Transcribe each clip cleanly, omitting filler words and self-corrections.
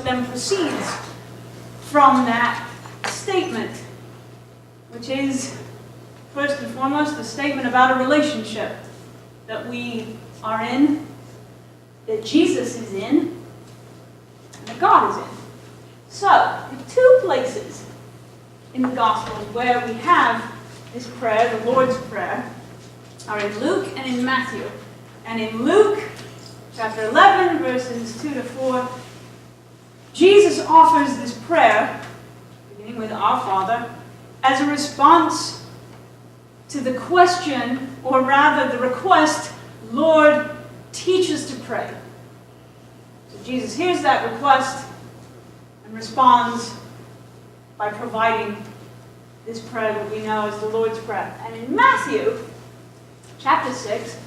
that then proceeds from that statement, which is, first and foremost, a statement about a relationship that we are in, that Jesus is in, and that God is in. So, the two places in the Gospels where we have this prayer, the Lord's Prayer, are in Luke and in Matthew. And in Luke chapter 11, verses 2 to 4, Jesus offers this prayer, beginning with Our Father, as a response to the question, or rather the request, Lord, teach us to pray. So Jesus hears that request and responds by providing this prayer that we know as the Lord's Prayer. And in Matthew chapter 6,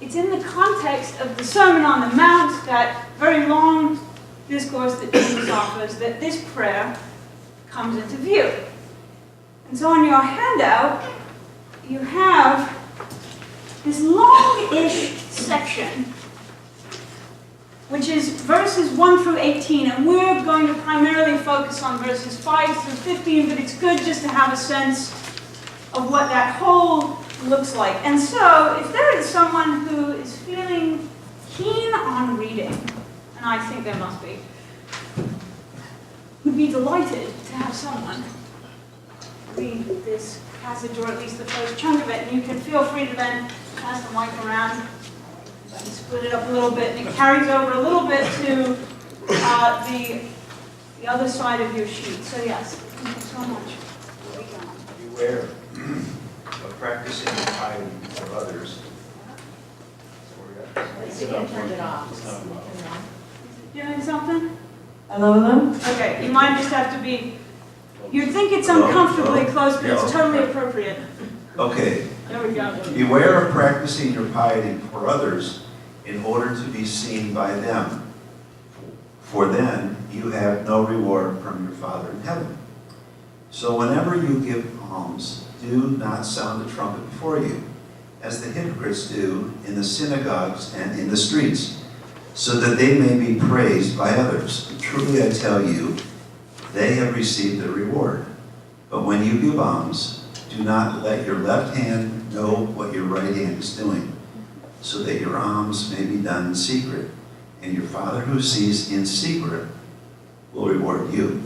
it's in the context of the Sermon on the Mount, that very long discourse that Jesus offers, that this prayer comes into view. And so on your handout, you have this long-ish section, which is verses 1 through 18, and we're going to primarily focus on verses 5 through 15, but it's good just to have a sense of what that whole looks like. And so, if there is someone who is feeling keen on reading, and I think there must be, would be delighted to have someone read this passage, or at least the first chunk of it, and you can feel free to then pass the mic around and split it up a little bit, and it carries over a little bit to the other side of your sheet. So yes, thank you so much. Beware of practicing piety for others. You can turn it off. Doing something? Hello, hello? Okay, you might just have to be, you'd think it's uncomfortably close, but it's totally appropriate. Okay. There we go. Beware of practicing your piety for others in order to be seen by them, for then you have no reward from your Father in heaven. So whenever you give alms, do not sound a trumpet before you, as the hypocrites do in the synagogues and in the streets, so that they may be praised by others. Truly I tell you, they have received their reward. But when you give alms, do not let your left hand know what your right hand is doing, so that your alms may be done in secret, and your Father who sees in secret will reward you.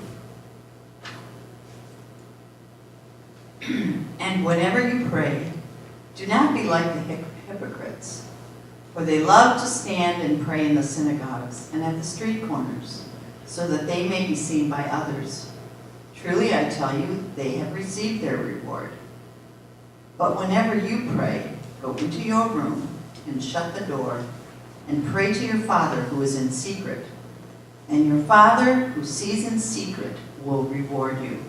And whenever you pray, do not be like the hypocrites, for they love to stand and pray in the synagogues and at the street corners, so that they may be seen by others. Truly I tell you, they have received their reward. But whenever you pray, go into your room and shut the door, and pray to your Father who is in secret, and your Father who sees in secret will reward you.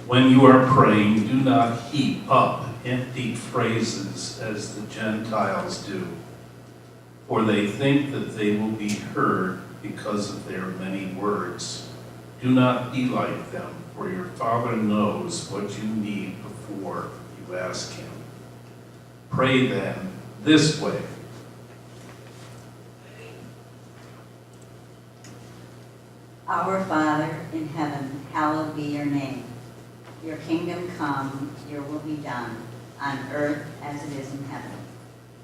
When you are praying, do not heap up empty phrases as the Gentiles do, for they think that they will be heard because of their many words. Do not be like them, for your Father knows what you need before you ask Him. Pray then this way. Our Father in heaven, hallowed be your name. Your kingdom come, your will be done, on earth as it is in heaven.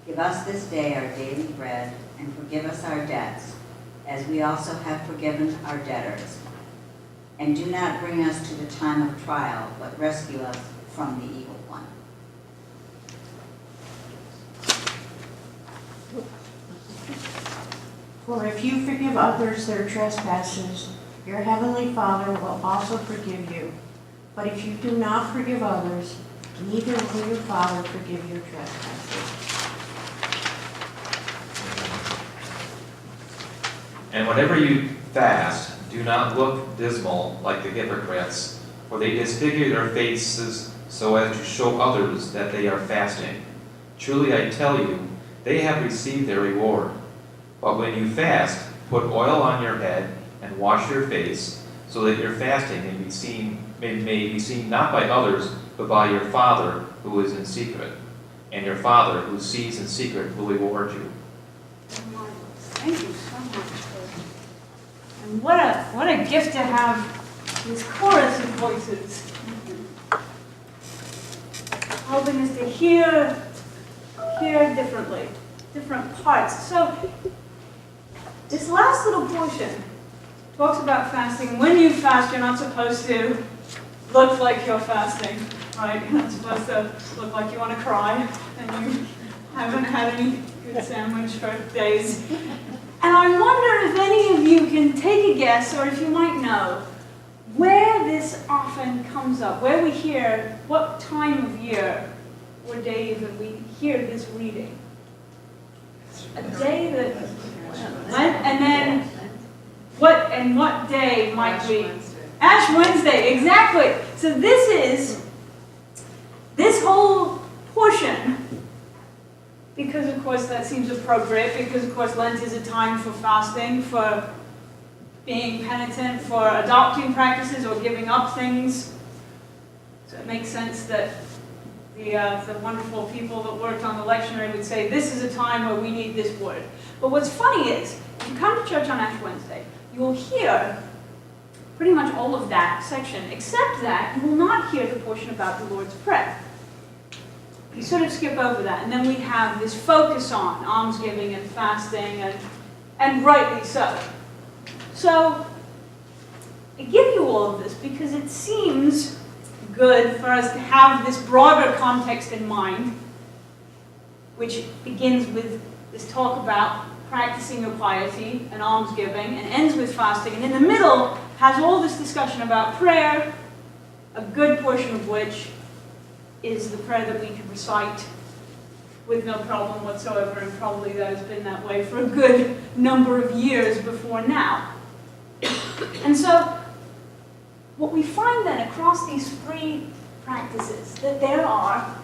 Give us this day our daily bread, and forgive us our debts, as we also have forgiven our debtors. And do not bring us to the time of trial, but rescue us from the evil one. For if you forgive others their trespasses, your heavenly Father will also forgive you. But if you do not forgive others, neither will your Father forgive your trespasses. And whenever you fast, do not look dismal like the hypocrites, for they disfigure their faces so as to show others that they are fasting. Truly I tell you, they have received their reward. But when you fast, put oil on your head and wash your face, so that your fasting may be seen not by others, but by your Father who is in secret. and your Father who sees in secret will reward you. Thank you so much. And what a gift to have this chorus of voices helping us to hear differently, different parts. So this last little portion talks about fasting. When you fast, you're not supposed to look like you're fasting, right? You're not supposed to look like you want to cry and you haven't had any good sandwich for days. And I wonder if any of you can take a guess, or if you might know, where this often comes up, where we hear, what time of year or day that we hear this reading. A day that, and then, what day might we? Ash Wednesday, exactly. So this whole portion, because of course that seems appropriate, because of course Lent is a time for fasting, for being penitent, for adopting practices or giving up things. So it makes sense that the wonderful people that worked on the lectionary would say, this is a time where we need this word. But what's funny is, if you come to church on Ash Wednesday, you will hear pretty much all of that section, except that you will not hear the portion about the Lord's Prayer. You sort of skip over that, and then we have this focus on almsgiving and fasting, and rightly so. So, I give you all of this because it seems good for us to have this broader context in mind, which begins with this talk about practicing your piety and almsgiving, and ends with fasting, and in the middle has all this discussion about prayer, a good portion of which is the prayer that we can recite with no problem whatsoever, and probably that has been that way for a good number of years before now. And so, what we find then across these three practices, that there are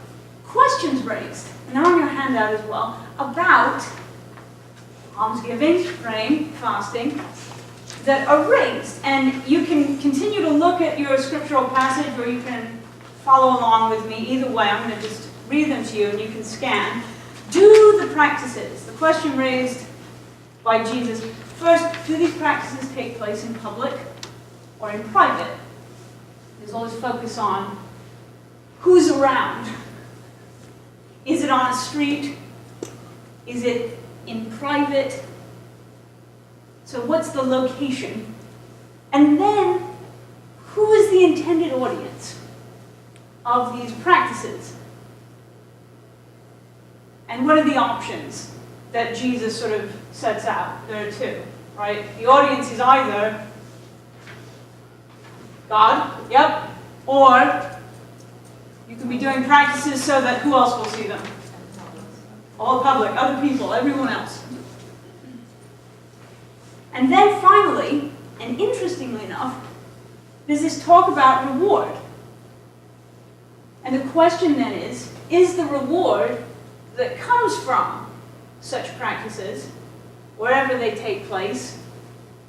questions raised, and they're on your handout as well, about almsgiving, praying, fasting, that are raised. And you can continue to look at your scriptural passage, or you can follow along with me. Either way, I'm going to just read them to you, and you can scan. Do the practices, the question raised by Jesus, first, do these practices take place in public or in private? There's always focus on who's around. Is it on a street? Is it in private? So what's the location? And then, who is the intended audience of these practices? And what are the options that Jesus sort of sets out? There are two, right? The audience is either God, yep, or you could be doing practices so that who else will see them? All public, other people, everyone else. And then finally, and interestingly enough, there's this talk about reward. And the question then is the reward that comes from such practices, wherever they take place,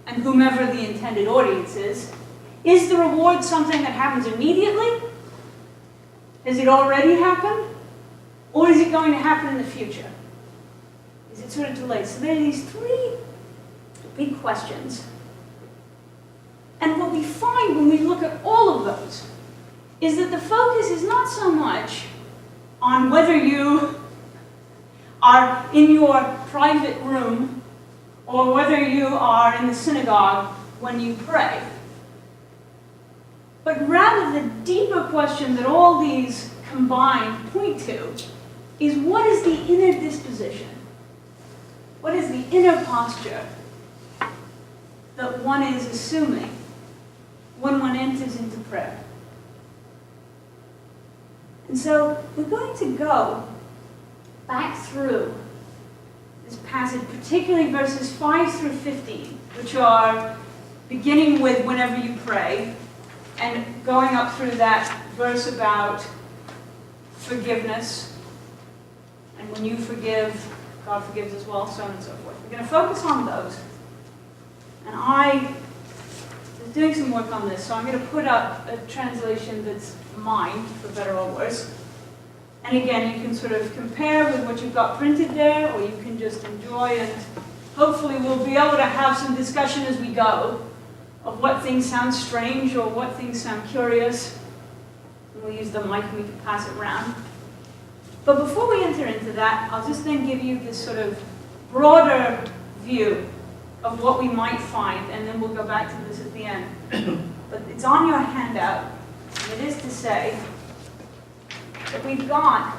and whomever the intended audience is the reward something that happens immediately? Has it already happened? Or is it going to happen in the future? Is it sort of delayed? So there are these three big questions. And what we find when we look at all of those is that the focus is not so much on whether you are in your private room or whether you are in the synagogue when you pray. But rather the deeper question that all these combined point to is, what is the inner disposition? What is the inner posture that one is assuming when one enters into prayer? And so we're going to go back through this passage, particularly verses 5 through 15, which are beginning with whenever you pray, and going up through that verse about forgiveness, and when you forgive, God forgives as well, so on and so forth. We're going to focus on those. And I was doing some work on this, so I'm going to put up a translation that's mine, for better or worse. And again, you can sort of compare with what you've got printed there, or you can just enjoy, and hopefully we'll be able to have some discussion as we go of what things sound strange or what things sound curious. And we'll use the mic and we can pass it around. But before we enter into that, I'll just then give you this sort of broader view of what we might find, and then we'll go back to this at the end. But it's on your handout, and it is to say that we've got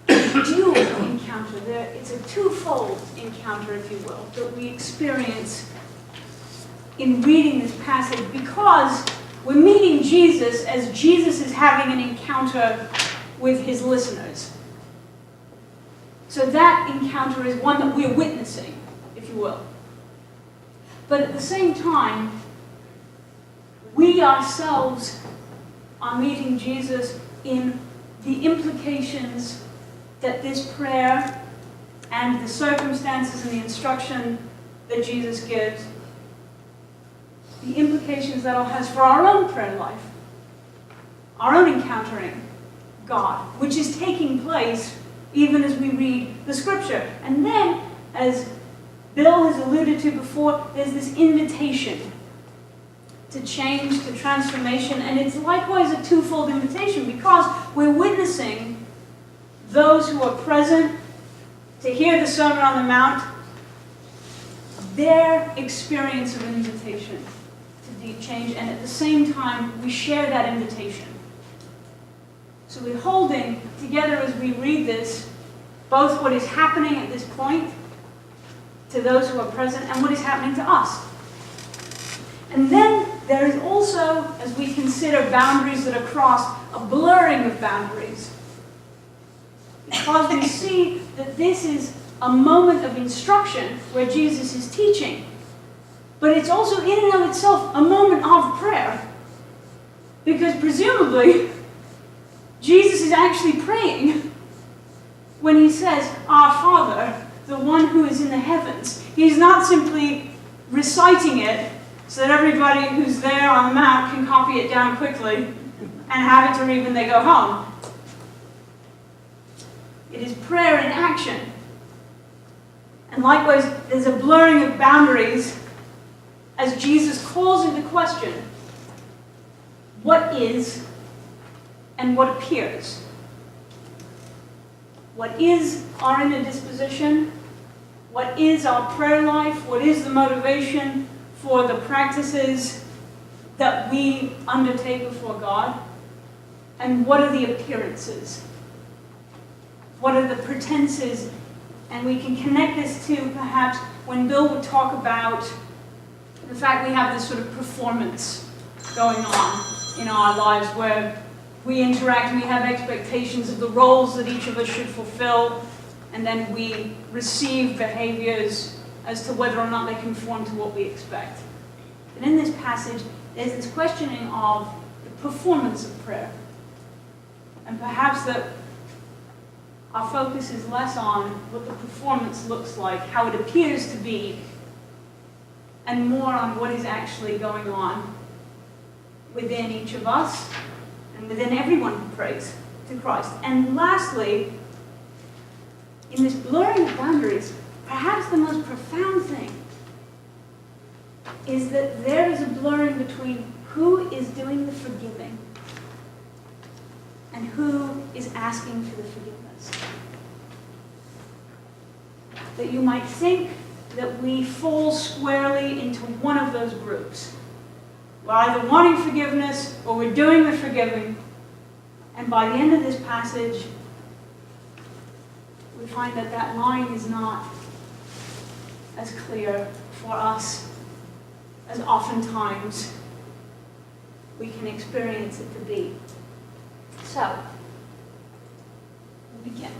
a dual encounter. It's a twofold encounter, if you will, that we experience in reading this passage, because we're meeting Jesus as Jesus is having an encounter with his listeners. So that encounter is one that we're witnessing, if you will. But at the same time, we ourselves are meeting Jesus in the implications that this prayer and the circumstances and the instruction that Jesus gives, the implications that it has for our own prayer life, our own encountering God, which is taking place even as we read the scripture. And then, as Bill has alluded to before, there's this invitation to change, to transformation, and it's likewise a twofold invitation, because we're witnessing those who are present to hear the Sermon on the Mount, their experience of invitation to deep change, and at the same time, we share that invitation. So we're holding together as we read this, both what is happening at this point to those who are present and what is happening to us. And then there is also, as we consider boundaries that are crossed, a blurring of boundaries. Because we see that this is a moment of instruction where Jesus is teaching. But it's also in and of itself a moment of prayer. Because presumably, Jesus is actually praying when he says, "Our Father, the one who is in the heavens." He's not simply reciting it so that everybody who's there on the mount can copy it down quickly and have it to read when they go home. It is prayer in action. And likewise, there's a blurring of boundaries as Jesus calls into question what is and what appears. What is our inner disposition? What is our prayer life? What is the motivation for the practices that we undertake before God? And what are the appearances? What are the pretenses? And we can connect this to perhaps when Bill would talk about the fact we have this sort of performance going on in our lives where we interact, we have expectations of the roles that each of us should fulfill, and then we receive behaviors as to whether or not they conform to what we expect. And in this passage, there's this questioning of the performance of prayer. And perhaps that our focus is less on what the performance looks like, how it appears to be, and more on what is actually going on within each of us and within everyone who prays to Christ. And lastly, in this blurring of boundaries, perhaps the most profound thing is that there is a blurring between who is doing the forgiving and who is asking for the forgiveness. That you might think that we fall squarely into one of those groups. We're either wanting forgiveness or we're doing the forgiving. And by the end of this passage, we find that that line is not as clear for us as oftentimes we can experience it to be. So, we'll begin.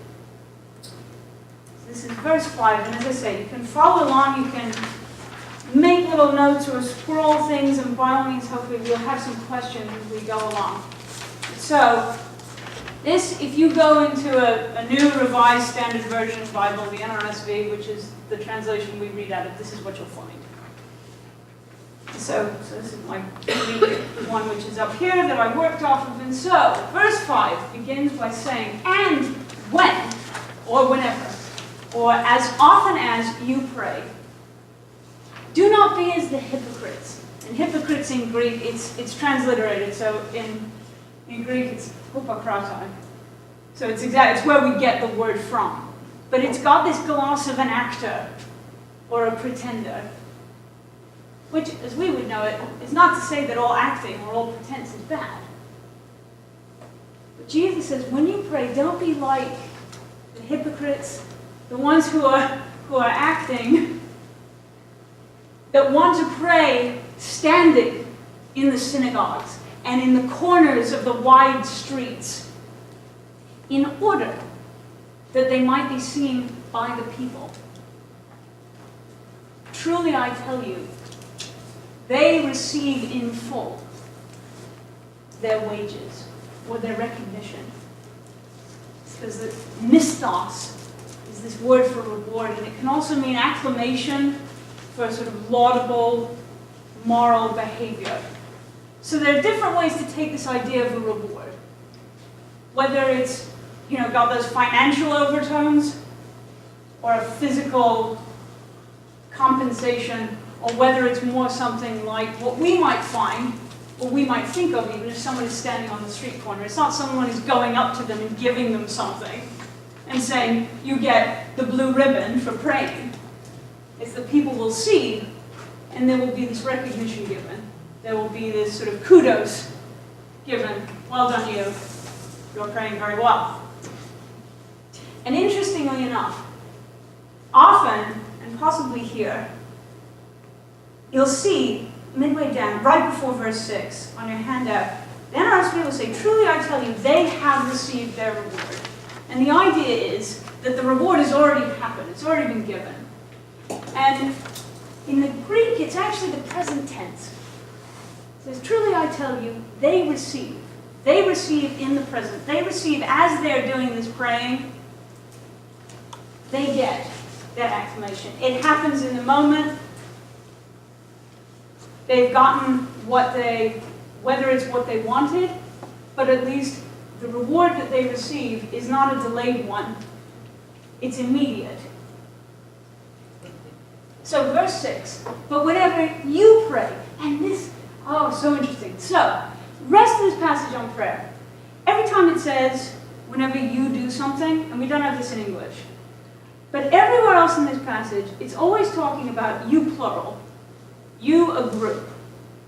This is verse 5, and as I say, you can follow along, you can make little notes or scroll things, and by all means, hopefully we'll have some questions as we go along. So, this, if you go into a new Revised Standard Version Bible, the NRSV, which is the translation we read out of, this is what you'll find. So this is my Greek one, which is up here that I worked off of. And so, verse 5 begins by saying, and when, or whenever, or as often as you pray, do not be as the hypocrites. And hypocrites in Greek, it's transliterated. So in Greek, it's hypokratai. So it's where we get the word from. But it's got this gloss of an actor or a pretender, which, as we would know it, is not to say that all acting or all pretense is bad. But Jesus says, when you pray, don't be like the hypocrites, the ones who are acting, that want to pray standing in the synagogues and in the corners of the wide streets, in order that they might be seen by the people. Truly I tell you, they receive in full their wages or their recognition. Because the mistos is this word for reward, and it can also mean acclamation for sort of laudable moral behavior. So there are different ways to take this idea of a reward. Whether it's, got those financial overtones, or a physical compensation, or whether it's more something like what we might find, or we might think of even if someone is standing on the street corner. It's not someone who's going up to them and giving them something and saying, you get the blue ribbon for praying. It's that people will see, and there will be this recognition given. There will be this sort of kudos given. Well done, you. You're praying very well. And interestingly enough, often, and possibly here, you'll see midway down, right before verse 6 on your handout, then our people say, truly I tell you, they have received their reward. And the idea is that the reward has already happened. It's already been given. And in the Greek, it's actually the present tense. It says, truly I tell you, they receive. They receive in the present. They receive as they're doing this praying. They get that acclamation. It happens in the moment. They've gotten whether it's what they wanted, but at least the reward that they receive is not a delayed one. It's immediate. So verse 6, but whenever you pray, and this, so interesting. So, rest of this passage on prayer. Every time it says, whenever you do something, and we don't have this in English, but everywhere else in this passage, it's always talking about you plural, you a group.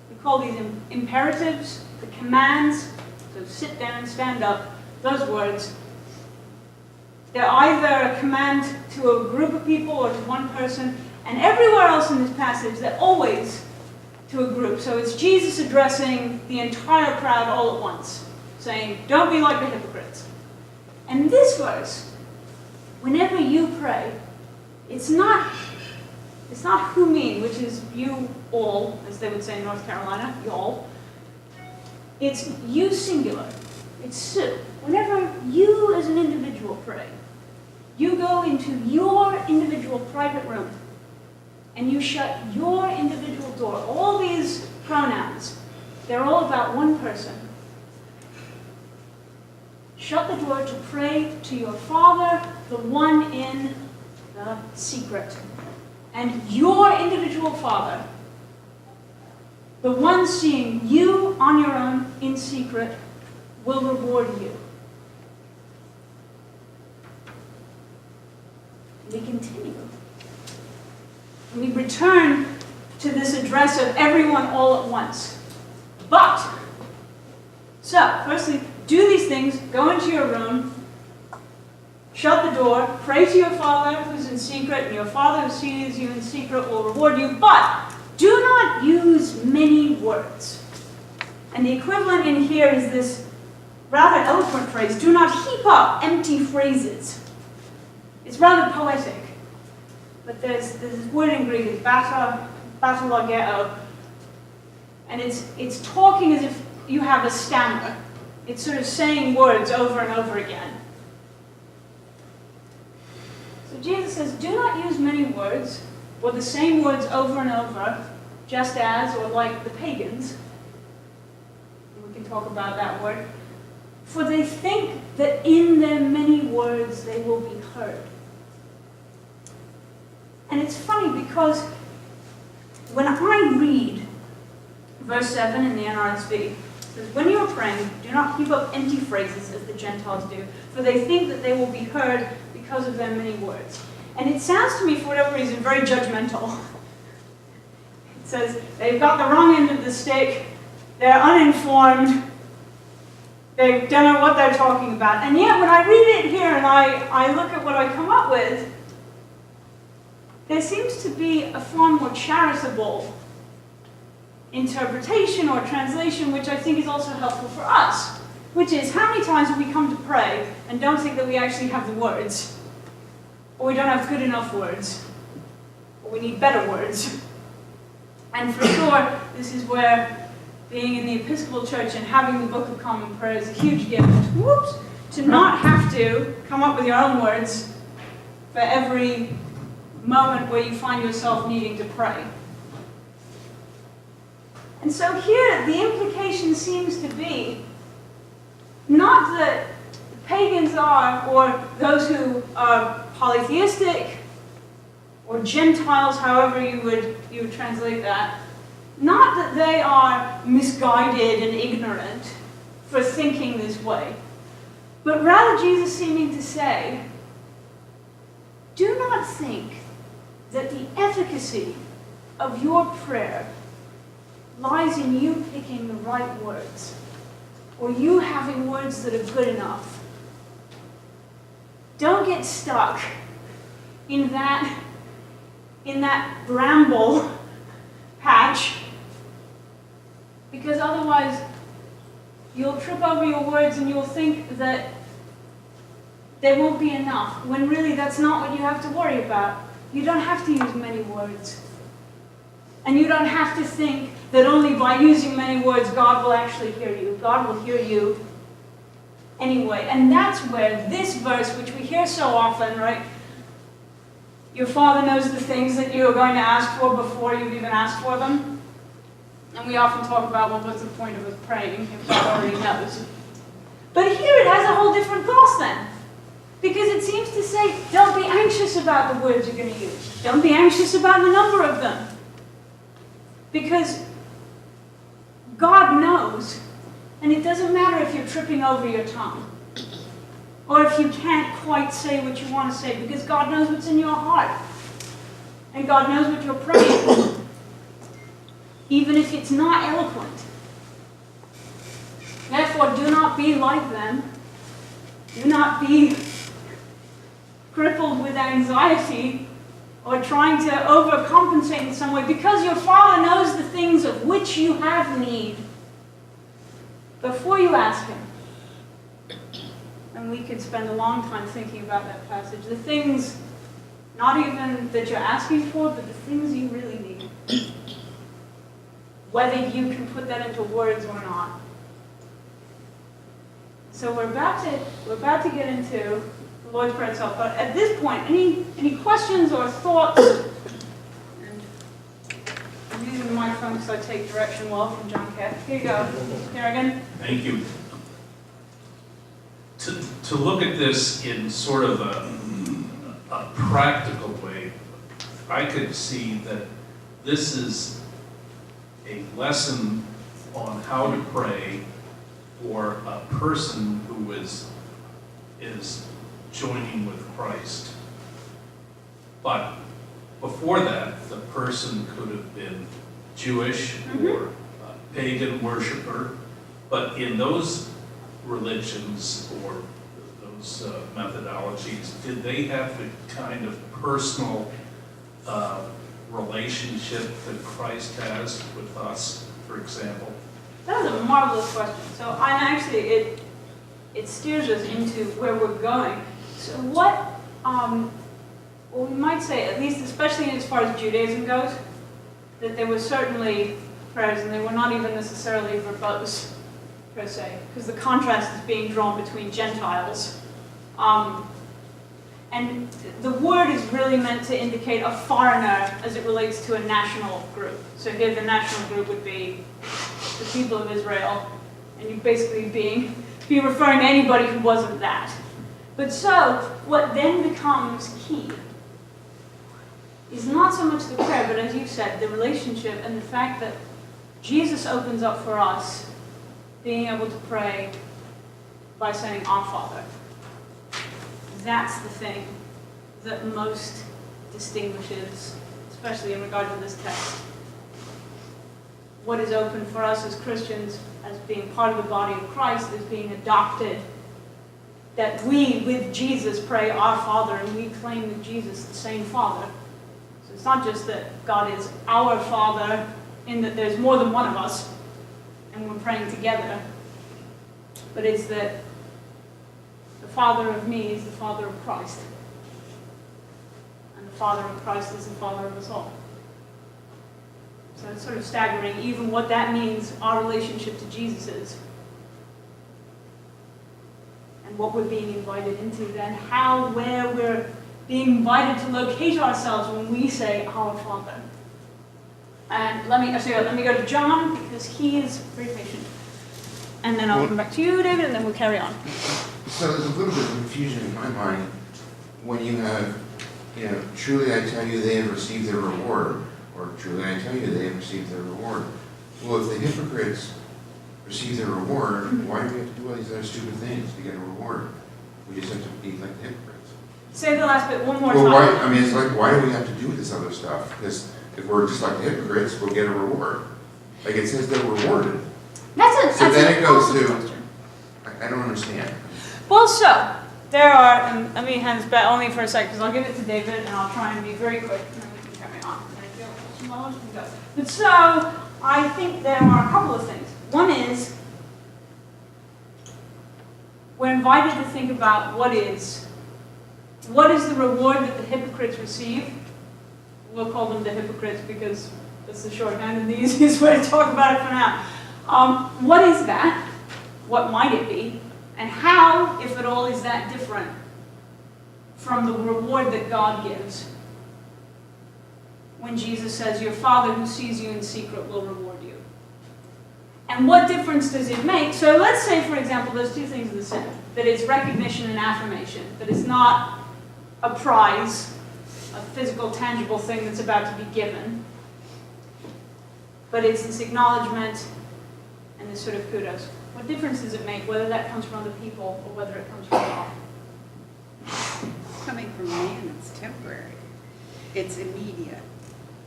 We call these imperatives, the commands, so sit down, stand up, those words. They're either a command to a group of people or to one person, and everywhere else in this passage, they're always to a group. So it's Jesus addressing the entire crowd all at once, saying, don't be like the hypocrites. And this verse, whenever you pray, it's not who mean, which is you all, as they would say in North Carolina, y'all. It's you singular. It's Sue. Whenever you as an individual pray, you go into your individual private room and you shut your individual door. All these pronouns, they're all about one person. Shut the door to pray to your Father, the one in the secret. And your individual Father, the one seeing you on your own in secret, will reward you. We continue. We return to this address of everyone all at once. But, so, firstly, do these things, go into your room, shut the door, pray to your Father who's in secret, and your Father who sees you in secret will reward you, but do not use many words. And the equivalent in here is this rather eloquent phrase, do not heap up empty phrases. It's rather poetic. But there's this word in Greek, it's batalogeo, and it's talking as if you have a stammer. It's sort of saying words over and over again. So Jesus says, do not use many words, or the same words over and over. just as, or like the pagans, and we can talk about that word, for they think that in their many words they will be heard. And it's funny because when I read verse 7 in the NRSV, it says, when you are praying, do not heap up empty phrases as the Gentiles do, for they think that they will be heard because of their many words. And it sounds to me, for whatever reason, very judgmental. It says, they've got the wrong end of the stick, they're uninformed, they don't know what they're talking about. And yet, when I read it here and I look at what I come up with, there seems to be a far more charitable interpretation or translation, which I think is also helpful for us, which is how many times have we come to pray and don't think that we actually have the words, or we don't have good enough words, or we need better words. And for sure, this is where being in the Episcopal Church and having the Book of Common Prayer is a huge gift. Whoops! To not have to come up with your own words for every moment where you find yourself needing to pray. And so here, the implication seems to be not that pagans are, or those who are polytheistic, or Gentiles, however you would translate that, not that they are misguided and ignorant for thinking this way, but rather Jesus seeming to say, do not think that the efficacy of your prayer lies in you picking the right words, or you having words that are good enough. Don't get stuck in that bramble patch, because otherwise you'll trip over your words and you'll think that there won't be enough, when really that's not what you have to worry about. You don't have to use many words. And you don't have to think that only by using many words God will actually hear you. God will hear you anyway. And that's where this verse, which we hear so often, right? Your Father knows the things that you are going to ask for before you've even asked for them. And we often talk about, well, what's the point of us praying if God already knows? But here it has a whole different gloss then. Because it seems to say, don't be anxious about the words you're going to use. Don't be anxious about the number of them. Because God knows, and it doesn't matter if you're tripping over your tongue, or if you can't quite say what you want to say, because God knows what's in your heart. And God knows what you're praying, even if it's not eloquent. Therefore, do not be like them. Do not be crippled with anxiety or trying to overcompensate in some way, because your Father knows the things of which you have need before you ask Him. And we could spend a long time thinking about that passage. The things, not even that you're asking for, but the things you really need. Whether you can put that into words or not. So we're about to get into the Lord's Prayer itself. But at this point, any questions or thoughts? And I'm using the microphone because I take direction well from John Cat. Here you go. Harrigan. Thank you. To look at this in sort of a practical way, I could see that this is a lesson on how to pray for a person who is joining with Christ. But before that, the person could have been Jewish or a pagan worshiper. But in those religions or those methodologies, did they have the kind of personal relationship that Christ has with us, for example? That is a marvelous question. So actually, it steers us into where we're going. So what, well, we might say, at least especially as far as Judaism goes, that there were certainly prayers, and they were not even necessarily verbose, per se, because the contrast is being drawn between Gentiles. And the word is really meant to indicate a foreigner as it relates to a national group. So here the national group would be the people of Israel, and you'd basically be referring to anybody who wasn't that. But so, what then becomes key is not so much the prayer, but as you said, the relationship and the fact that Jesus opens up for us being able to pray by saying, Our Father. That's the thing that most distinguishes, especially in regard to this text, what is open for us as Christians, as being part of the body of Christ, as being adopted, that we, with Jesus, pray Our Father, and we claim with Jesus the same Father. So it's not just that God is our Father, in that there's more than one of us, and we're praying together, but it's that the Father of me is the Father of Christ, and the Father of Christ is the Father of us all. So it's sort of staggering, even what that means, our relationship to Jesus is, and what we're being invited into then, how, where we're being invited to locate ourselves when we say, Our Father. And let me go to John, because he is very patient. And then I'll come back to you, David, and then we'll carry on. So there's a little bit of confusion in my mind when you have, truly I tell you they have received their reward, or truly I tell you they have received their reward. Well, if the hypocrites receive their reward, why do we have to do all these other stupid things to get a reward? We just have to be like the hypocrites. Say the last bit one more Well, time. it's like, why do we have to do this other stuff? Because if we're just like the hypocrites, we'll get a reward. Like it says they're rewarded. So then it goes to, question. I don't understand. Well, so, there are, and let me hand this back only for a second, because I'll give it to David, and I'll try and be very quick, and then we can carry on. And if you have a question, I'll let you go. But so, I think there are a couple of things. One is, we're invited to think about what is the reward that the hypocrites receive. We'll call them the hypocrites because that's the shorthand and the easiest way to talk about it for now. What is that? What might it be? And how, if at all, is that different from the reward that God gives when Jesus says, Your Father who sees you in secret will reward you? And what difference does it make? So let's say, for example, there's two things in the center. That it's recognition and affirmation. That it's not a prize, a physical, tangible thing that's about to be given. But it's this acknowledgement and this sort of kudos. What difference does it make whether that comes from other people or whether it comes from God? Coming from man, it's temporary. It's immediate.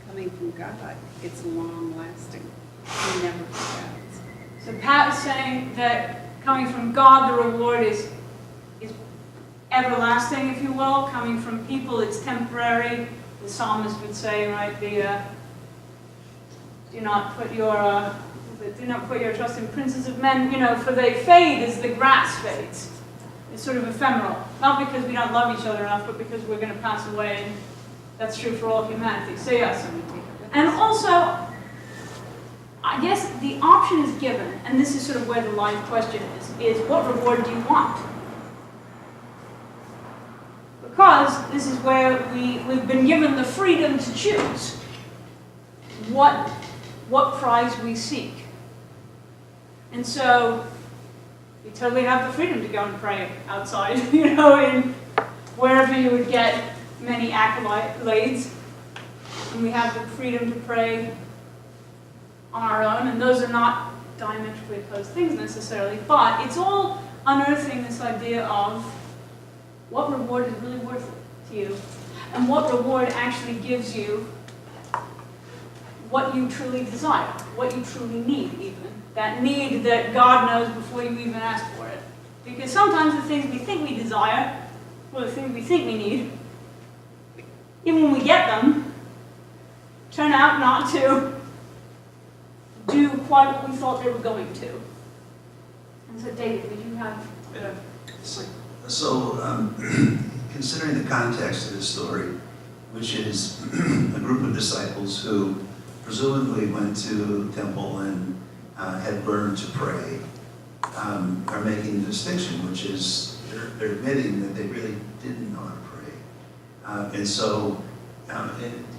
Coming from God, it's long-lasting. He never forgets. So Pat is saying that coming from God, the reward is everlasting, if you will. Coming from people, it's temporary. The psalmist would say, right, do not put your trust in princes of men, for they fade as the grass fades. It's sort of ephemeral. Not because we don't love each other enough, but because we're going to pass away, and that's true for all humanity. So yes. And also, I guess the option is given, and this is sort of where the live question is what reward do you want? Because this is where we've been given the freedom to choose what prize we seek. And so you totally have the freedom to go and pray outside, in wherever you would get many accolades. And we have the freedom to pray on our own, and those are not diametrically opposed things necessarily, but it's all unearthing this idea of what reward is really worth it to you, and what reward actually gives you what you truly desire, what you truly need even. That need that God knows before you even ask for it. Because sometimes the things we think we desire, or the things we think we need, even when we get them, turn out not to do quite what we thought they were going to. And so, David, would you have... So, considering the context of this story, which is a group of disciples who presumably went to the temple and had learned to pray, are making the distinction, which is they're admitting that they really didn't know how to pray. And so, and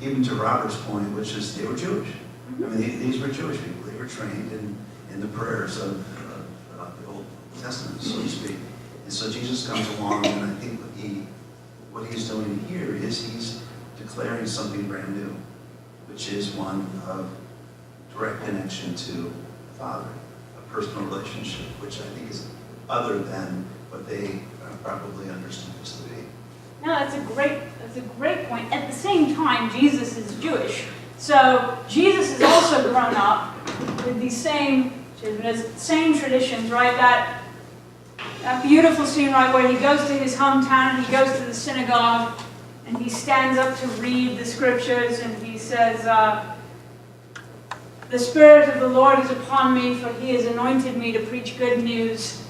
even to Robert's point, which is they were Jewish. I mean, these were Jewish people. They were trained in the prayers of the Old Testament, so to speak. And so Jesus comes along, and I think what he's doing here is he's declaring something brand new, which is one of direct connection to the Father, a personal relationship, which I think is other than what they probably understood this to be. No, that's a great point. At the same time, Jesus is Jewish. So Jesus has also grown up with these same traditions, right? That beautiful scene, right, where he goes to his hometown and he goes to the synagogue and he stands up to read the scriptures and he says, "The Spirit of the Lord is upon me, for he has anointed me to preach good news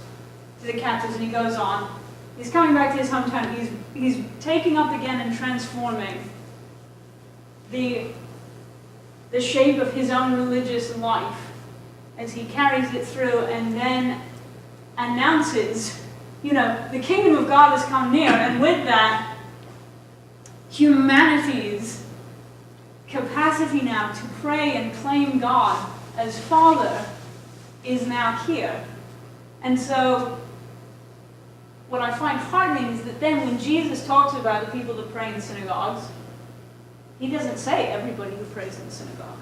to the captives," and he goes on. He's coming back to his hometown. He's taking up again and transforming the shape of his own religious life as he carries it through and then announces, the kingdom of God has come near, and with that, humanity's capacity now to pray and claim God as Father is now here. And so, what I find heartening is that then when Jesus talks about the people that pray in synagogues, he doesn't say everybody who prays in the synagogue.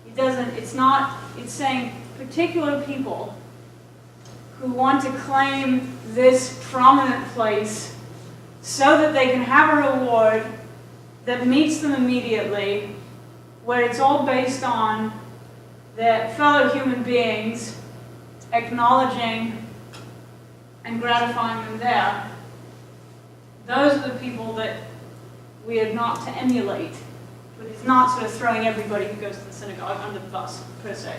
He doesn't, it's saying particular people who want to claim this prominent place so that they can have a reward that meets them immediately, where it's all based on their fellow human beings acknowledging and gratifying them there. Those are the people that we are not to emulate, but it's not sort of throwing everybody who goes to the synagogue under the bus, per se.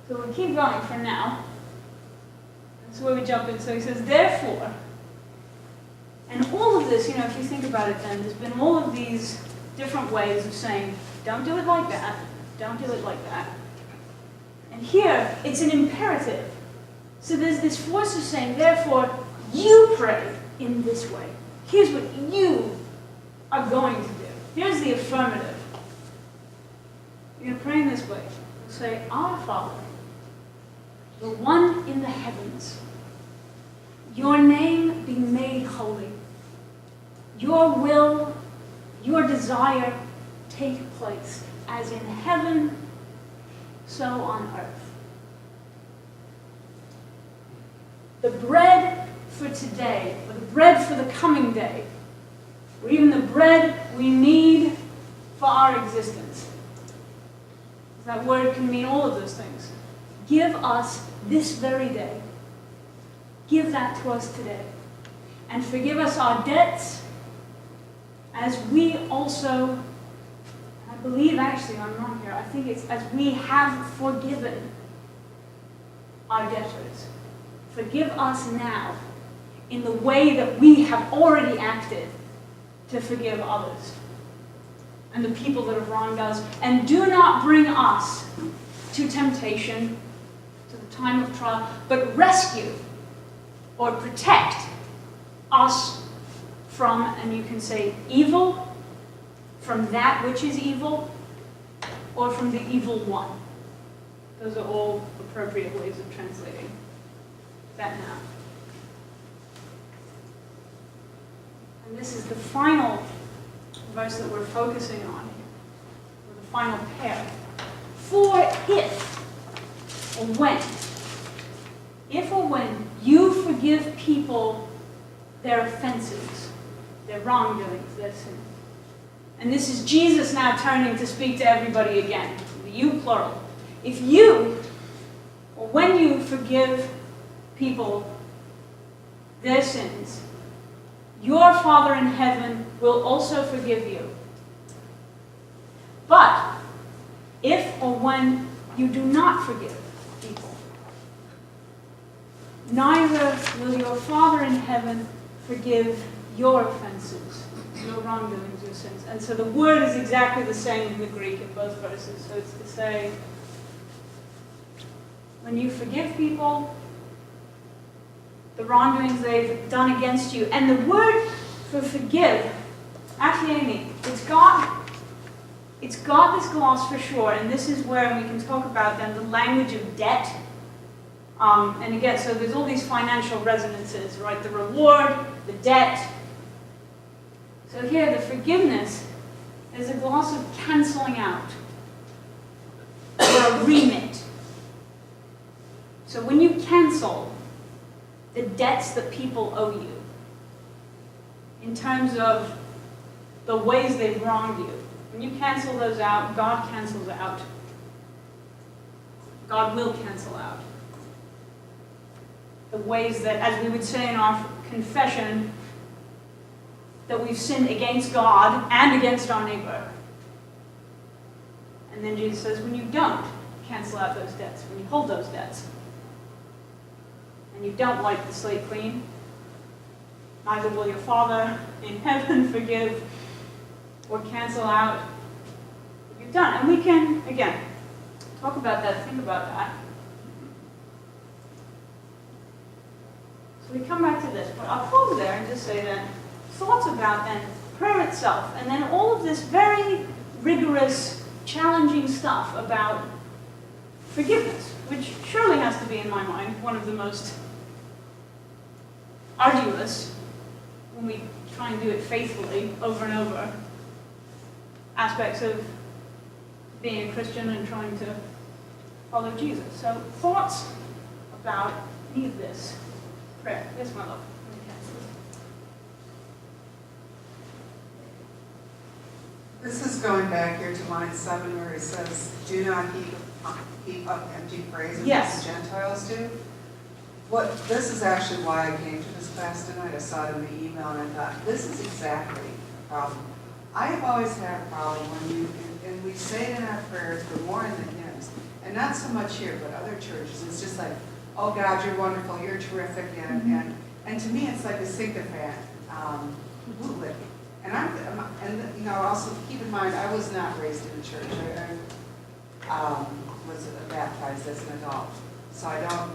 So we'll keep going for now. That's where we jump in. So he says, therefore, and all of this, if you think about it then, there's been all of these different ways of saying, don't do it like that, don't do it like that. And here, it's an imperative. So there's this force of saying, therefore, you pray in this way. Here's what you are going to do. Here's the affirmative. You're going to pray in this way. You'll say, Our Father, the one in the heavens, your name be made holy. Your will, your desire take place, as in heaven, so on earth. The bread for today, or the bread for the coming day, or even the bread we need for our existence. That word can mean all of those things. Give us this very day. Give that to us today. And forgive us our debts, as we also, I believe actually, I'm wrong here, I think it's as we have forgiven our debtors. Forgive us now in the way that we have already acted to forgive others and the people that have wronged us. And do not bring us to temptation, to the time of trial, but rescue or protect us from, and you can say evil, from that which is evil, or from the evil one. Those are all appropriate ways of translating that now. And this is the final verse that we're focusing on here, or the final pair. For if or when you forgive people their offenses, their wrongdoings, their sins. And this is Jesus now turning to speak to everybody again, the you plural. If you, or when you forgive people their sins, your Father in heaven will also forgive you. But if or when you do not forgive people, neither will your Father in heaven forgive your offenses, your wrongdoings, your sins. And so the word is exactly the same in the Greek in both verses. So it's to say, when you forgive people the wrongdoings they've done against you. And the word for forgive, actually, Amy, it's got this gloss for sure, and this is where we can talk about then the language of debt. And again, so there's all these financial resonances, right? The reward, the debt. So here, the forgiveness is a gloss of canceling out, or a remit. So when you cancel the debts that people owe you, in terms of the ways they've wronged you, when you cancel those out, God cancels out. God will cancel out the ways that, as we would say in our confession, that we've sinned against God and against our neighbor. And then Jesus says, when you don't cancel out those debts, when you hold those debts, and you don't wipe the slate clean, neither will your Father in heaven forgive or cancel out what you've done. And we can, again, talk about that, think about that. So we come back to this, but I'll pause there and just say that thoughts about then prayer itself, and then all of this very rigorous, challenging stuff about forgiveness, which surely has to be, in my mind, one of the most arduous, when we try and do it faithfully over and over, aspects of being a Christian and trying to follow Jesus. So thoughts about any of this prayer. Yes, my love. This is going back here to line 7 where it says, do not heap up empty phrases Yes. as the Gentiles do. This is actually why I came to this class tonight. I saw it in the email and I thought, this is exactly the problem. I have always had a problem when and we say it in our prayers, but more in the hymns, and not so much here, but other churches, it's just like, oh God, you're wonderful, you're terrific, and to me it's like a sycophant bootlick. And you know, also keep in mind, I was not raised in a church. I was baptized as an adult, so I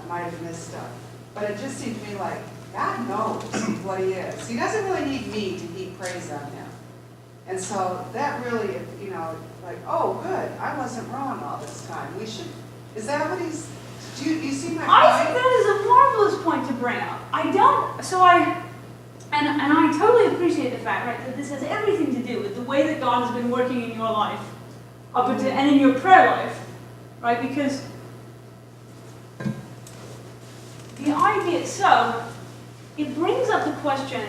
might have missed stuff. But it just seemed to me like God knows what He is. He doesn't really need me to heap praise on Him. And so that really, you know, like, oh, good, I wasn't wrong all this time. Is that what he's? Do you see my point? I think that is a marvelous point to bring up. And I totally appreciate the fact, right, that this has everything to do with the way that God has been working in your life, and in your prayer life, right? Because the idea, so it brings up the question,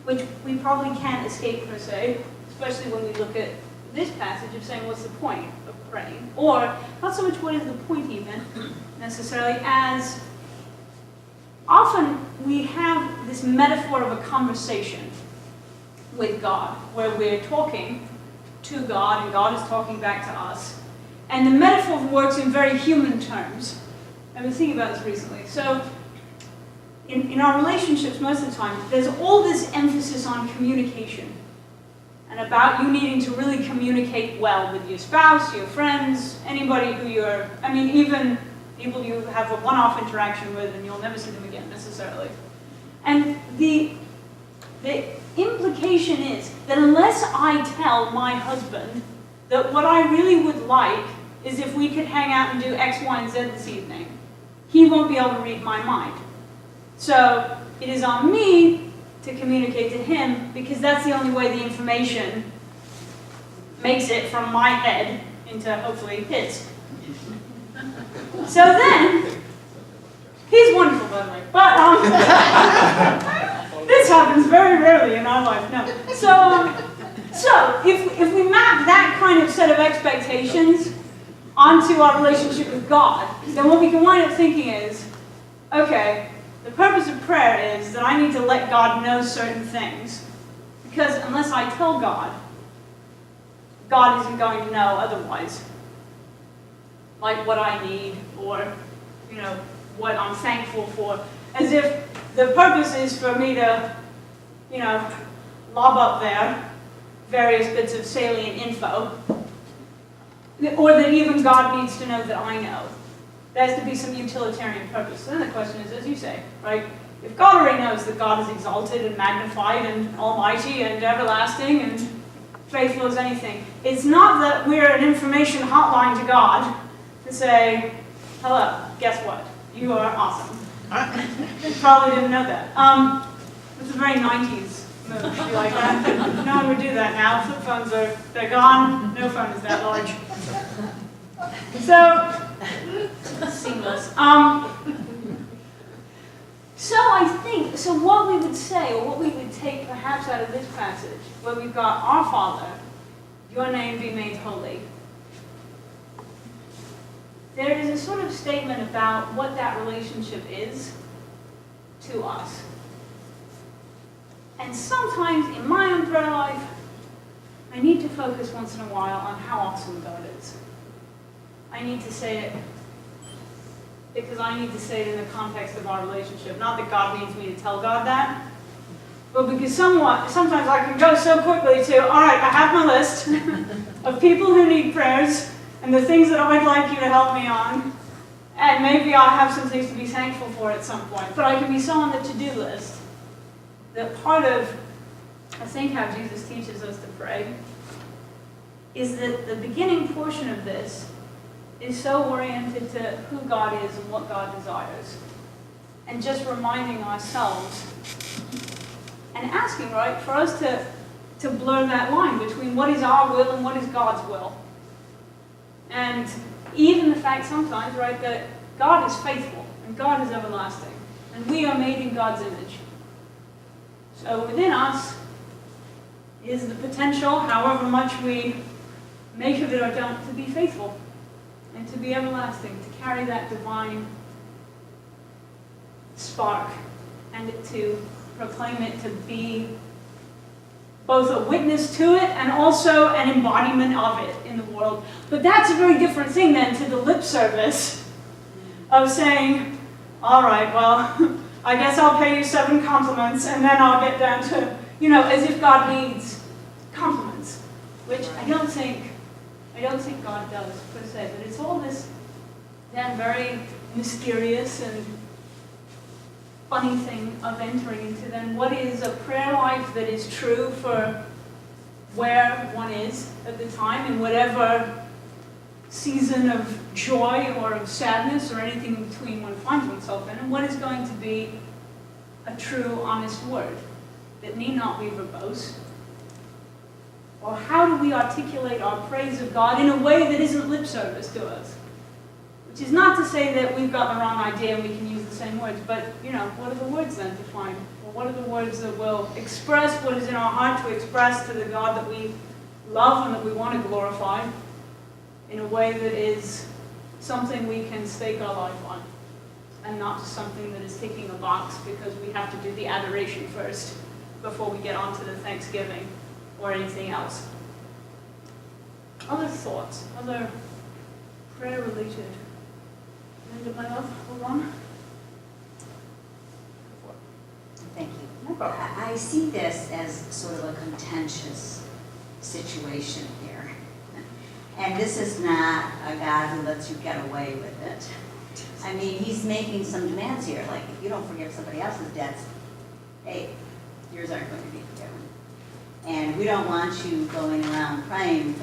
which we probably can't escape per se, especially when we look at this passage of saying, what's the point of praying? Or not so much what is the point even necessarily, as often we have this metaphor of a conversation with God, where we're talking to God and God is talking back to us. And the metaphor works in very human terms. I've been thinking about this recently. So in our relationships, most of the time, there's all this emphasis on communication and about you needing to really communicate well with your spouse, your friends, anybody who even people you have a one-off interaction with and you'll never see them again necessarily. And the implication is that unless I tell my husband that what I really would like is if we could hang out and do X, Y, and Z this evening, he won't be able to read my mind. So it is on me to communicate to him, because that's the only way the information makes it from my head into hopefully his. So then, he's wonderful by the way, but this happens very rarely in our life, no. So if we map that kind of set of expectations onto our relationship with God, then what we can wind up thinking is, okay, the purpose of prayer is that I need to let God know certain things, because unless I tell God, God isn't going to know otherwise. Like what I need, or, you know, what I'm thankful for. As if the purpose is for me to, you know, lob up there various bits of salient info, or that even God needs to know that I know. There has to be some utilitarian purpose. Then the question is, as you say, right, if God already knows that God is exalted and magnified and almighty and everlasting and faithful as anything, it's not that we're an information hotline to God to say, hello, guess what? You are awesome. You probably didn't know that. It's a very 90s move to be like that. No one would do that now. Flip phones they're gone. No phone is that large. So, seamless. So what we would say, or what we would take perhaps out of this passage, where we've got our Father, your name be made holy. There is a sort of statement about what that relationship is to us. And sometimes in my own prayer life, I need to focus once in a while on how awesome God is. I need to say it because I need to say it in the context of our relationship. Not that God needs me to tell God that, but because sometimes I can go so quickly to, all right, I have my list of people who need prayers and the things that I would like you to help me on, and maybe I'll have some things to be thankful for at some point. But I can be so on the to-do list that part of, I think, how Jesus teaches us to pray is that the beginning portion of this is so oriented to who God is and what God desires. And just reminding ourselves and asking, right, for us to blur that line between what is our will and what is God's will. And even the fact sometimes, right, that God is faithful and God is everlasting. And we are made in God's image. So within us is the potential, however much we make of it or don't, to be faithful and to be everlasting, to carry that divine spark and to proclaim it, to be both a witness to it and also an embodiment of it in the world. But that's a very different thing than to the lip service of saying, all right, well, I guess I'll pay you 7 compliments and then I'll get down to, as if God needs compliments, which I don't think God does, per se. But it's all this then very mysterious and funny thing of entering into then what is a prayer life that is true for where one is at the time, in whatever season of joy or of sadness or anything in between one finds oneself in, and what is going to be a true, honest word that need not be verbose. Or how do we articulate our praise of God in a way that isn't lip service to us? Which is not to say that we've got the wrong idea and we can use the same words, but, what are the words then to find? Or what are the words that will express what is in our heart to express to the God that we love and that we want to glorify in a way that is something we can stake our life on, and not just something that is ticking a box because we have to do the adoration first before we get on to the thanksgiving or anything else. Other thoughts, other prayer-related. Linda, my love, hold on. Thank you. No problem. I see this as sort of a contentious situation here. And this is not a God who lets you get away with it. I mean, he's making some demands here, like if you don't forgive somebody else's debts, hey, yours aren't going to be forgiven. And we don't want you going around praying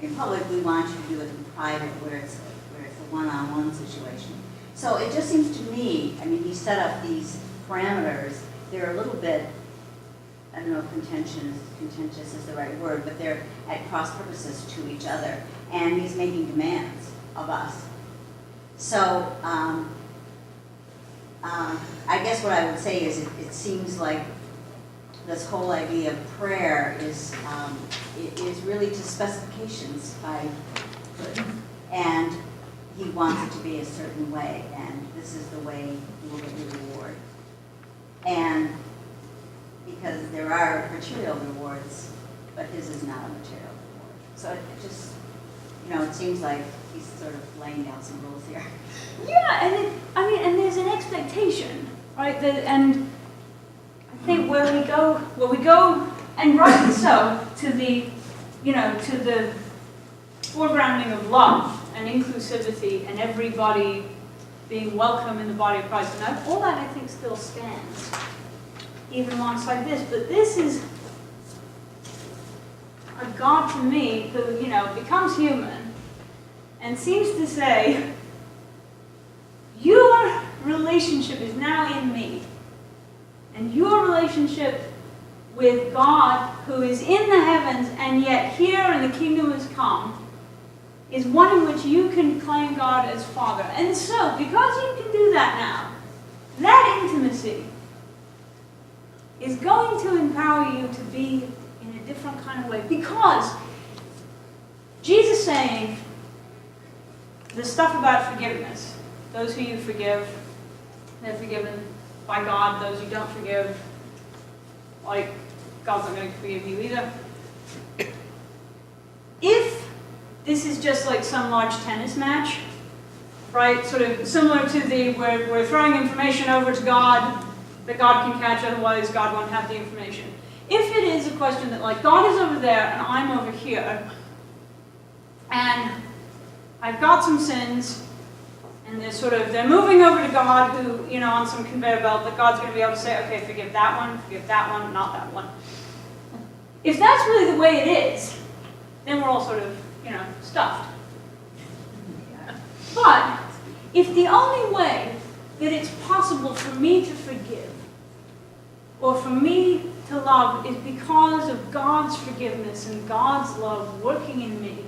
in public. We want you to do it in private, where it's a one-on-one situation. So it just seems to me, I mean, he set up these parameters. They're a little bit, I don't know if contentious is the right word, but they're at cross purposes to each other. And he's making demands of us. So I guess what I would say is it seems like this whole idea of prayer is really to specifications by God. And he wants it to be a certain way, and this is the way you will get your reward. And because there are material rewards, but his is not a material reward. So it just, it seems like he's sort of laying down some rules here. Yeah, and there's an expectation, right? And I think where we go, and rightly so, to the foregrounding of love and inclusivity and everybody being welcome in the body of Christ. And all that, I think, still stands, even alongside this. But this is a God to me who, becomes human and seems to say, your relationship is now in me. And your relationship with God, who is in the heavens and yet here and the kingdom has come, is one in which you can claim God as Father. And so, because you can do that now, that intimacy is going to empower you to be in a different kind of way. Because Jesus saying the stuff about forgiveness, those who you forgive, they're forgiven by God. Those you don't forgive, God's not going to forgive you either. If this is just like some large tennis match, right? Sort of similar to we're throwing information over to God that God can catch, otherwise God won't have the information. If it is a question that God is over there and I'm over here, and I've got some sins, and they're moving over to God who, on some conveyor belt, that God's going to be able to say, okay, forgive that one, not that one. If that's really the way it is, then we're all sort of, stuffed. But if the only way that it's possible for me to forgive or for me to love is because of God's forgiveness and God's love working in me,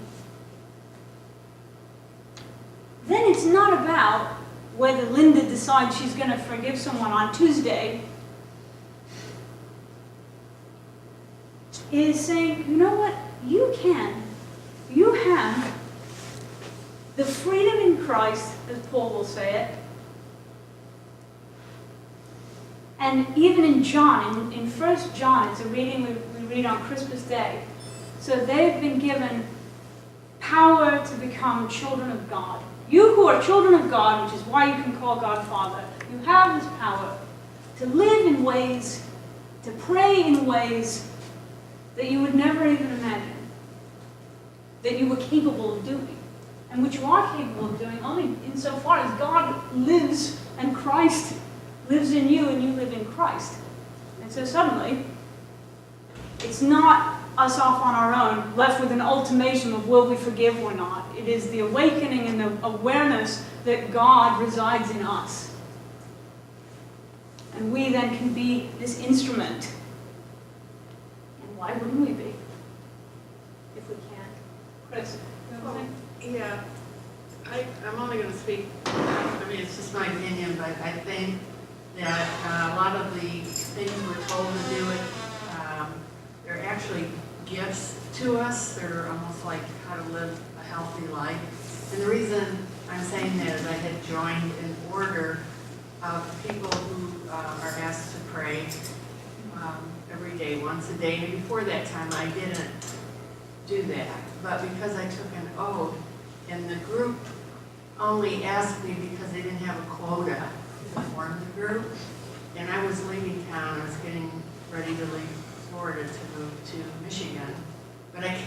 then it's not about whether Linda decides she's going to forgive someone on Tuesday. It is saying, you know what? You have the freedom in Christ, as Paul will say it. And even in John, in 1 John, it's a reading we read on Christmas Day. So they've been given power to become children of God. You who are children of God, which is why you can call God Father, you have this power to live in ways, to pray in ways that you would never even imagine that you were capable of doing, and which you are capable of doing only insofar as God lives and Christ lives in you and you live in Christ. And so suddenly, it's not us off on our own, left with an ultimatum of will we forgive or not. It is the awakening and the awareness that God resides in us. And we then can be this instrument. And why wouldn't we be? If we can. Chris, you have anything? Yeah, I'm only going to speak, it's just my opinion, but I think that a lot of the things we're told to do, they're actually gifts to us. They're almost like how to live a healthy life. And the reason I'm saying that is I had joined an order of people who are asked to pray every day, once a day. And before that time, I didn't do that. But because I took an oath, and the group only asked me because they didn't have a quota to form the group. And I was leaving town, I was getting ready to leave Florida to move to Michigan. But I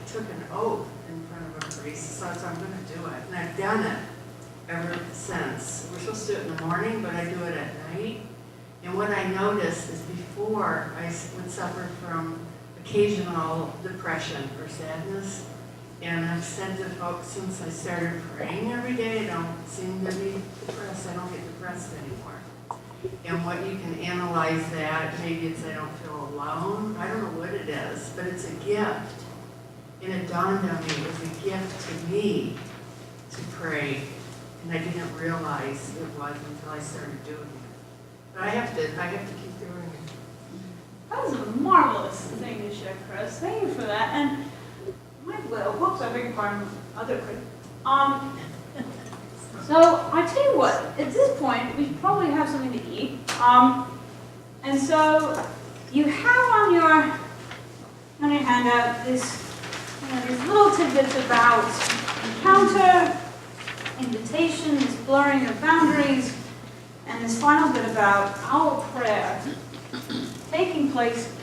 took an oath in front of a priest, so I'm going to do it. And I've done it ever since. We're supposed to do it in the morning, but I do it at night. And what I noticed is before I would suffer from occasional depression or sadness. And I've said to folks since I started praying every day, I don't seem to be depressed. I don't get depressed anymore. And what you can analyze that, maybe it's I don't feel alone. I don't know what it is, but it's a gift. And it dawned on me, it was a gift to me to pray. And I didn't realize it was until I started doing it. But I have to keep doing it. That was a marvelous thing to share, Chris. Thank you for that. And whoops, I beg your pardon, other Chris. So I tell you what, at this point, we probably have something to eat. And so you have on your handout these little tidbits about encounter, invitation, this blurring of boundaries, and this final bit about our prayer taking place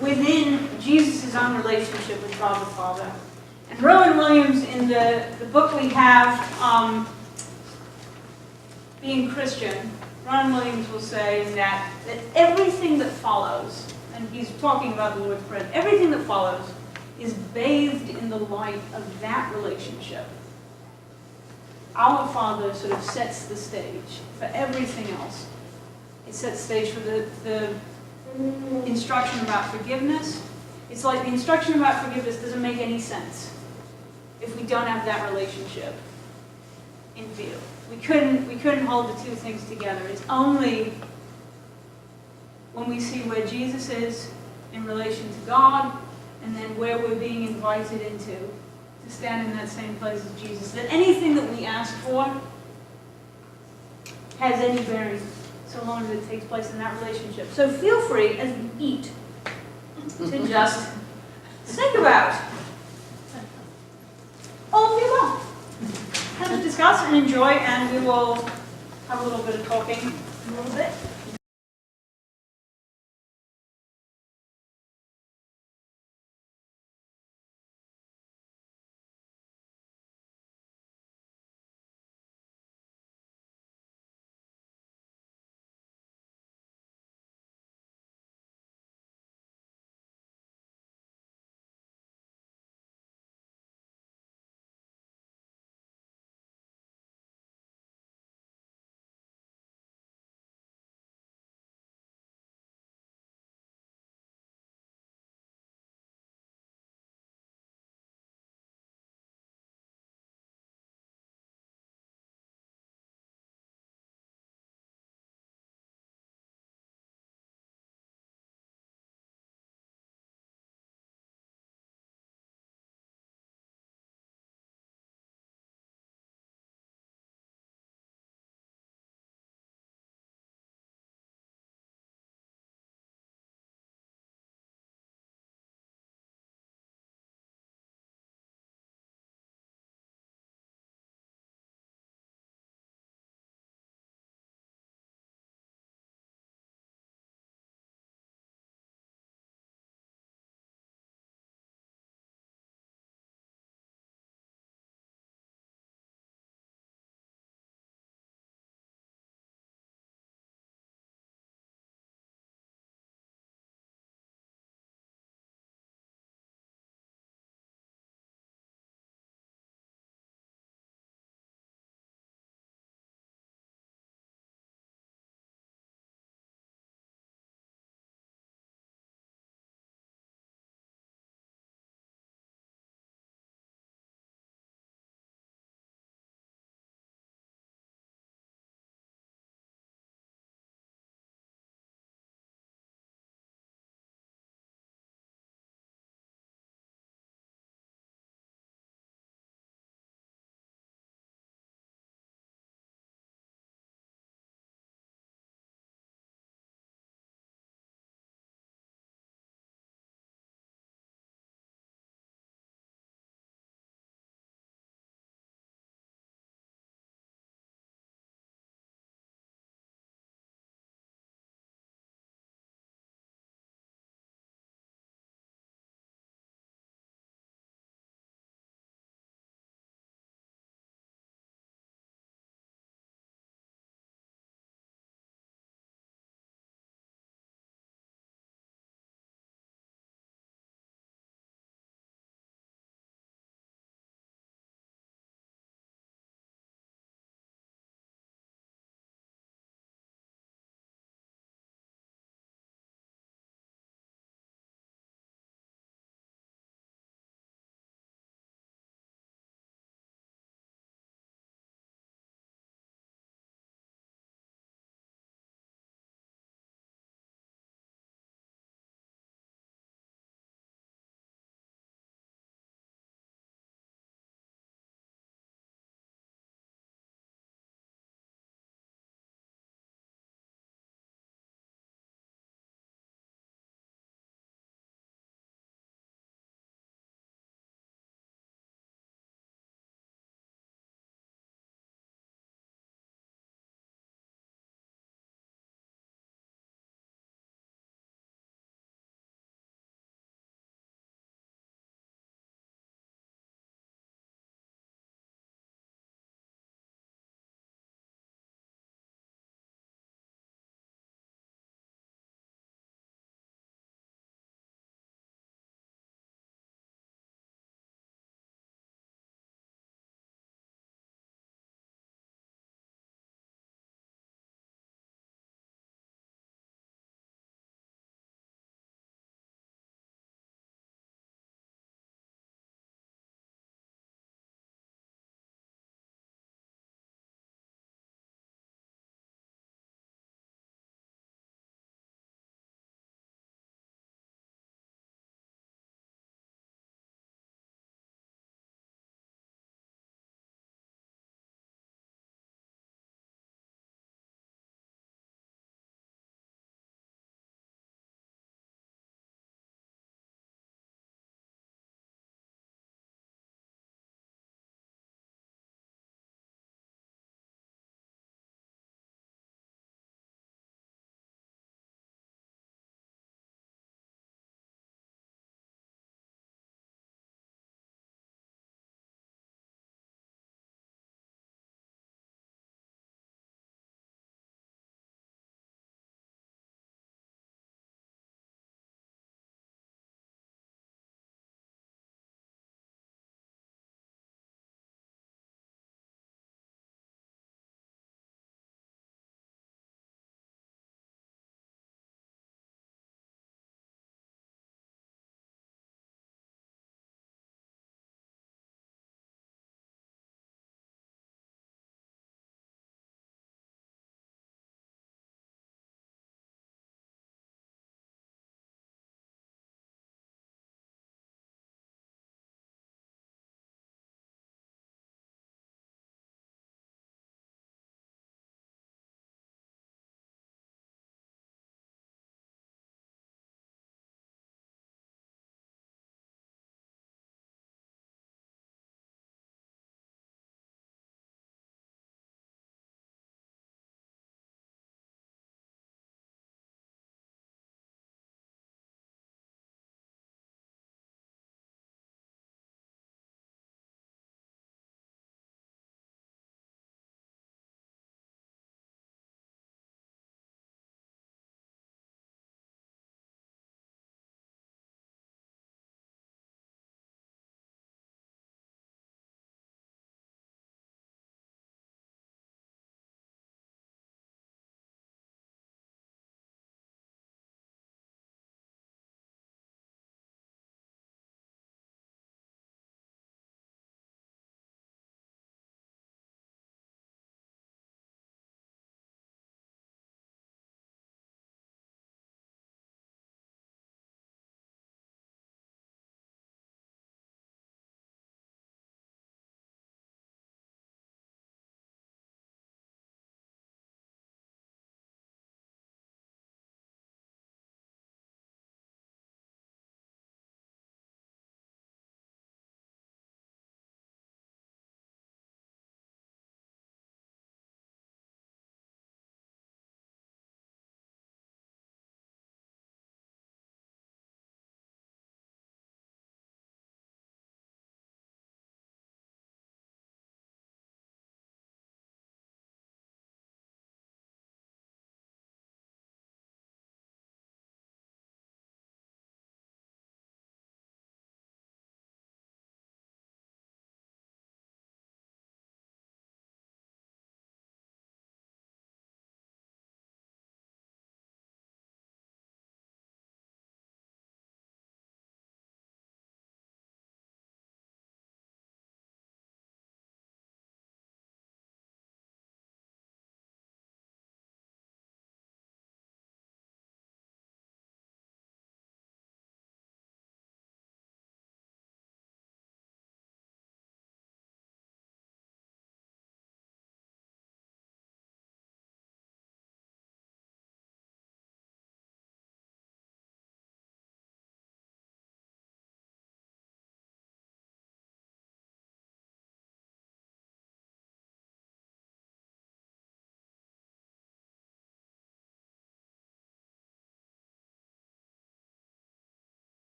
within Jesus' own relationship with God the Father. And Rowan Williams, in the book we have, being Christian, Ron Williams will say that everything that follows, and he's talking about the Lord's Prayer, everything that follows is bathed in the light of that relationship. Our Father sort of sets the stage for everything else. It sets the stage for the instruction about forgiveness. It's like the instruction about forgiveness doesn't make any sense if we don't have that relationship in view. We couldn't hold the two things together. It's only when we see where Jesus is in relation to God, and then where we're being invited into to stand in that same place as Jesus, that anything that we ask for has any bearing, so long as it takes place in that relationship. So feel free, as you eat, to just think about all of you all. Kind of discuss and enjoy, and we will have a little bit of talking in a little bit.